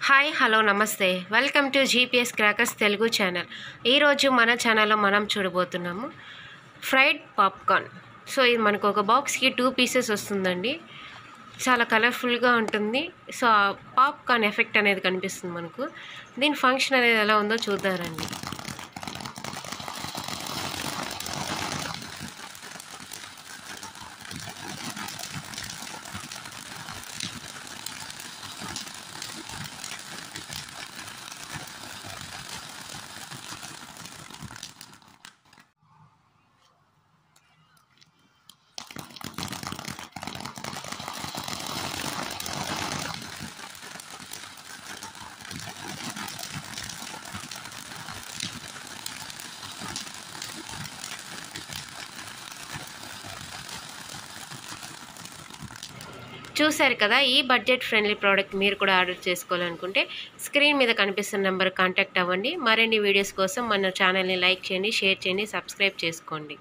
Hi hello నమస్తే welcome to GPS crackers Telugu channel. ఈరోజు మన ఛానల్లో మనం చూడబోతున్నాము ఫ్రైడ్ పాప్కార్న్. సో ఇది మనకు ఒక బాక్స్కి 2 పీసెస్ వస్తుందండి. చాలా కలర్ఫుల్గా ఉంటుంది. సో ఆ పాప్కార్న్ ఎఫెక్ట్ అనేది కనిపిస్తుంది మనకు. దీని ఫంక్షన్ అనేది ఎలా ఉందో చూద్దారండి. చూశారు కదా, ఈ బడ్జెట్ ఫ్రెండ్లీ ప్రోడక్ట్ మీరు కూడా ఆర్డర్ చేసుకోవాలనుకుంటే స్క్రీన్ మీద కనిపిస్తున్న నెంబర్ కాంటాక్ట్ అవ్వండి. మరిన్ని వీడియోస్ కోసం మన ఛానల్ని లైక్ చేయండి, షేర్ చేయండి, సబ్స్క్రైబ్ చేసుకోండి.